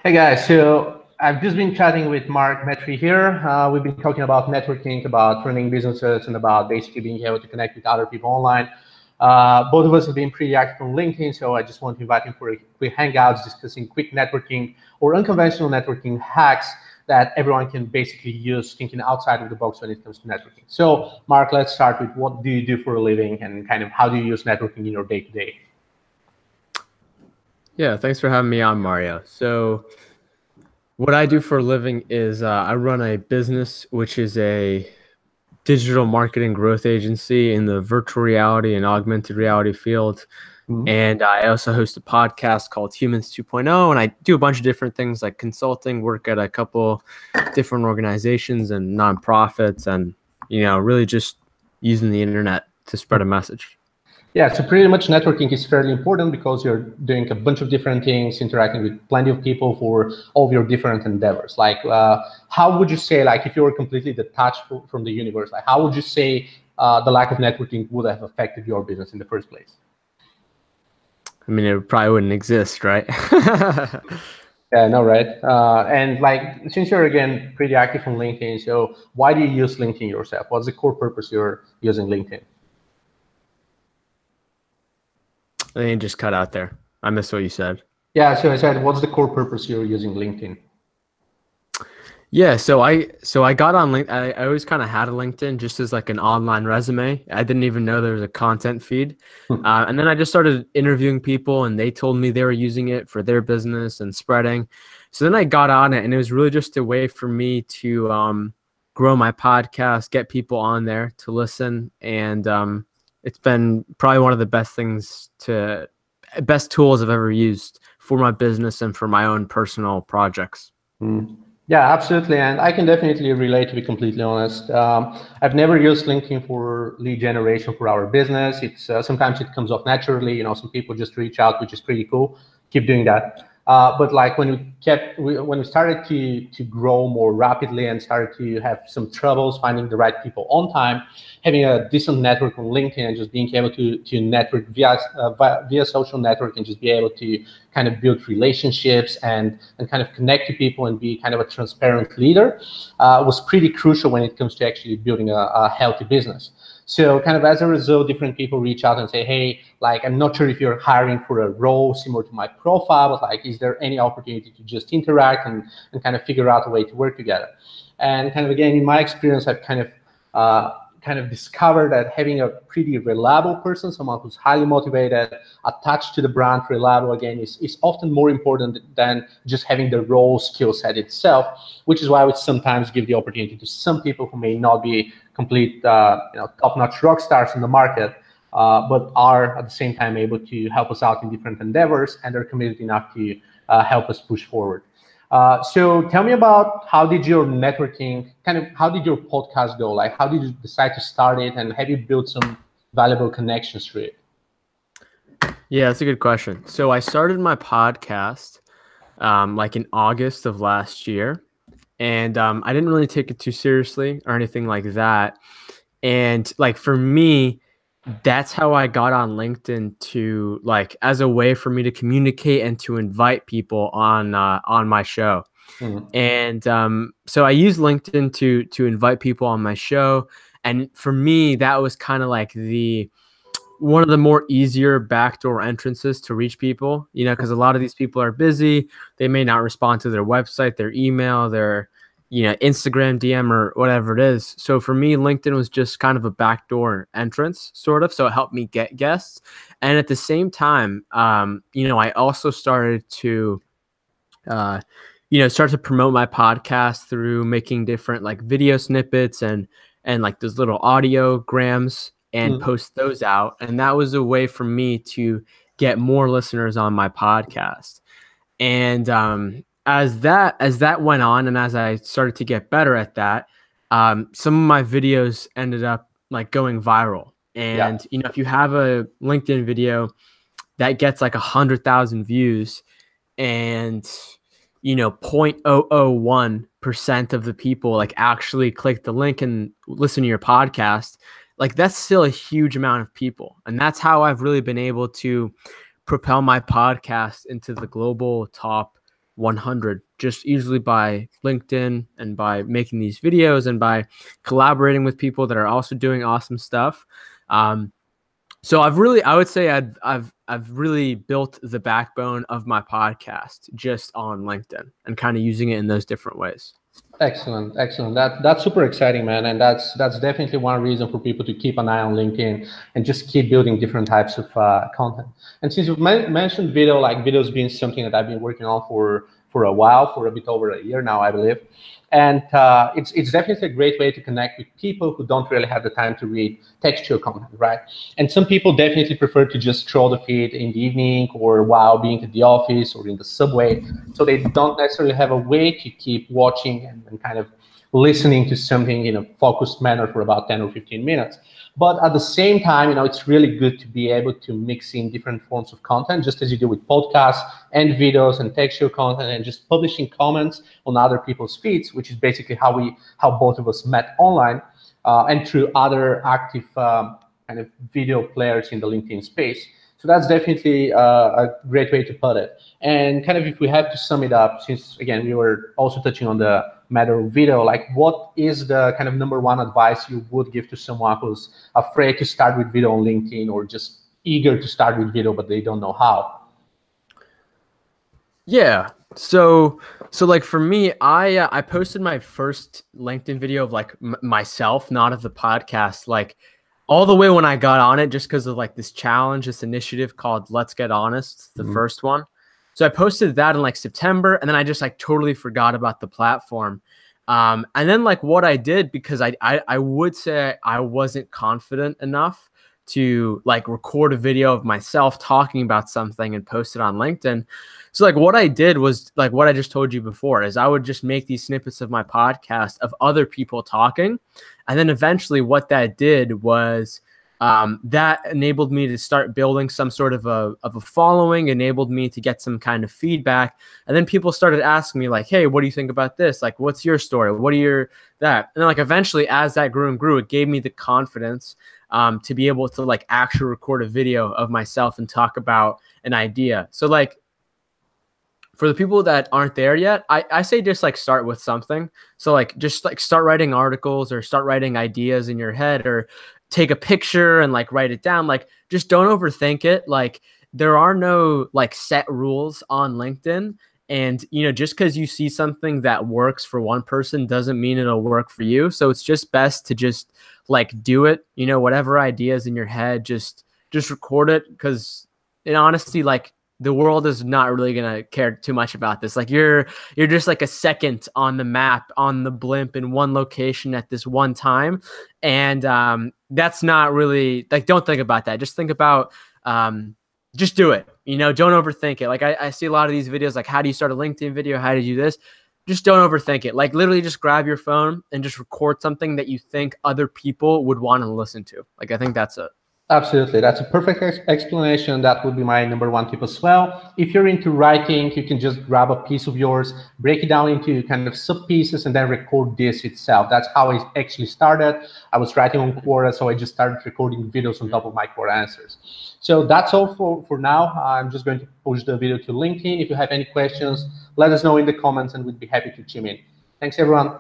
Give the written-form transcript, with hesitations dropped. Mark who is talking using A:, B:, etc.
A: Hey guys, so I've just been chatting with Mark Metry here. We've been talking about networking, about running businesses, and about basically being able to connect with other people online. Both of us have been pretty active on LinkedIn, so I just want to invite him for a quick hangouts discussing quick networking or unconventional networking hacks that everyone can basically use thinking outside of the box when it comes to networking. So Mark, let's start with what do you do for a living and kind of how do you use networking in your day-to-day?
B: Yeah, thanks for having me on, Mario. So what I do for a living is I run a business, which is a digital marketing growth agency in the virtual reality and augmented reality field.
A: Mhm.
B: And I also host a podcast called Humans 2.0. And I do a bunch of different things like consulting, work at a couple different organizations and nonprofits, and, really just using the internet to spread a message.
A: Yeah, so pretty much networking is fairly important because you're doing a bunch of different things, interacting with plenty of people for all of your different endeavors. Like, how would you say, like, if you were completely detached from the universe, like, how would you say the lack of networking would have affected your business in the first place?
B: I mean, it probably wouldn't exist, right?
A: Yeah, no, right. And like, since you're again pretty active on LinkedIn, so why do you use LinkedIn yourself? What's the core purpose you're using LinkedIn?
B: I think it just cut out there. I missed what you said.
A: Yeah, so I said, what's the core purpose you're using LinkedIn?
B: Yeah, so I got on LinkedIn. I always kind of had a LinkedIn just as like an online resume. I didn't even know there was a content feed. And then I just started interviewing people, and they told me they were using it for their business and spreading. So then I got on it, and it was really just a way for me to grow my podcast, get people on there to listen, and it's been probably one of the best tools I've ever used for my business and for my own personal projects.
A: Mm. Yeah, absolutely. And I can definitely relate, to be completely honest. I've never used LinkedIn for lead generation for our business. It's sometimes it comes off naturally. You know, some people just reach out, which is pretty cool. Keep doing that. But like when we started to grow more rapidly and started to have some troubles finding the right people on time, having a decent network on LinkedIn and just being able to network via social network and just be able to kind of build relationships and kind of connect to people and be kind of a transparent leader was pretty crucial when it comes to actually building a healthy business. So kind of as a result, different people reach out and say, hey, like, I'm not sure if you're hiring for a role similar to my profile, but like, is there any opportunity to just interact and kind of figure out a way to work together? And kind of, again, in my experience, I've kind of discovered that having a pretty reliable person, someone who's highly motivated, attached to the brand, reliable, again, is often more important than just having the role skill set itself, which is why I would sometimes give the opportunity to some people who may not be complete, top-notch rock stars in the market, but are at the same time able to help us out in different endeavors and are committed enough to help us push forward. So tell me about how did your networking, how did your podcast go? Like, how did you decide to start it, and have you built some valuable connections through it?
B: Yeah, that's a good question. So I started my podcast like in August of last year, and I didn't really take it too seriously or anything like that. And like for me, that's how I got on LinkedIn, to like as a way for me to communicate and to invite people on my show.
A: Mm.
B: And so I use LinkedIn to invite people on my show. And for me, that was kind of like the one of the more easier backdoor entrances to reach people, because a lot of these people are busy. They may not respond to their website, their email, their, Instagram DM or whatever it is. So for me, LinkedIn was just kind of a backdoor entrance, sort of. So it helped me get guests. And at the same time, I also started to, start to promote my podcast through making different like video snippets and like those little audiograms and
A: Mm.
B: post those out. And that was a way for me to get more listeners on my podcast. And as that went on, and as I started to get better at that, some of my videos ended up like going viral.
A: Yeah.
B: And if you have a LinkedIn video that gets like 100,000 views, and 0.001% of the people like actually click the link and listen to your podcast, like that's still a huge amount of people. And that's how I've really been able to propel my podcast into the global top 100 just easily by LinkedIn and by making these videos and by collaborating with people that are also doing awesome stuff. So I would say I've really built the backbone of my podcast just on LinkedIn and kind of using it in those different ways.
A: Excellent, excellent. That's super exciting, man, and that's definitely one reason for people to keep an eye on LinkedIn and just keep building different types of content. And since you've mentioned video, like videos being something that I've been working on for a while, for a bit over a year now, I believe. And it's definitely a great way to connect with people who don't really have the time to read textual content, right? And some people definitely prefer to just scroll the feed in the evening or while being at the office or in the subway. So they don't necessarily have a way to keep watching and kind of listening to something in a focused manner for about 10 or 15 minutes. But at the same time, it's really good to be able to mix in different forms of content, just as you do with podcasts and videos and textual content, and just publishing comments on other people's feeds, which is basically how both of us met online, and through other active kind of video players in the LinkedIn space. So that's definitely a great way to put it. And kind of if we have to sum it up, since again we were also touching on the matter of video, like what is the kind of number one advice you would give to someone who's afraid to start with video on LinkedIn or just eager to start with video but they don't know how?
B: Yeah. So like for me, I posted my first LinkedIn video of like myself, not of the podcast, like all the way when I got on it, just because of like this challenge, this initiative called Let's Get Honest, the first one. So I posted that in like September, and then I just like totally forgot about the platform. And then like what I did, because I would say I wasn't confident enough to like record a video of myself talking about something and post it on LinkedIn. So like what I did was like what I just told you before is I would just make these snippets of my podcast of other people talking. And then eventually what that did was that enabled me to start building some sort of a following, enabled me to get some kind of feedback. And then people started asking me like, hey, what do you think about this? Like, what's your story? What are your that? And then like eventually as that grew and grew, it gave me the confidence to be able to like actually record a video of myself and talk about an idea. So like, for the people that aren't there yet, I say just like start with something. So like just like start writing articles or start writing ideas in your head or take a picture and like write it down. Like just don't overthink it. Like there are no like set rules on LinkedIn. And, just because you see something that works for one person doesn't mean it'll work for you. So it's just best to just like do it, whatever ideas in your head, just record it. Because in honesty, like the world is not really going to care too much about this. Like you're just like a second on the map, on the blimp in one location at this one time. And that's not really like, don't think about that. Just think about, just do it, don't overthink it. Like I see a lot of these videos, like how do you start a LinkedIn video? How do you do this? Just don't overthink it. Like literally just grab your phone and just record something that you think other people would want to listen to. Like, I think that's it.
A: Absolutely. That's a perfect explanation. That would be my number one tip as well. If you're into writing, you can just grab a piece of yours, break it down into kind of sub pieces, and then record this itself. That's how I actually started. I was writing on Quora, so I just started recording videos on top of my Quora answers. So that's all for now. I'm just going to push the video to LinkedIn. If you have any questions, let us know in the comments, and we'd be happy to chime in. Thanks, everyone.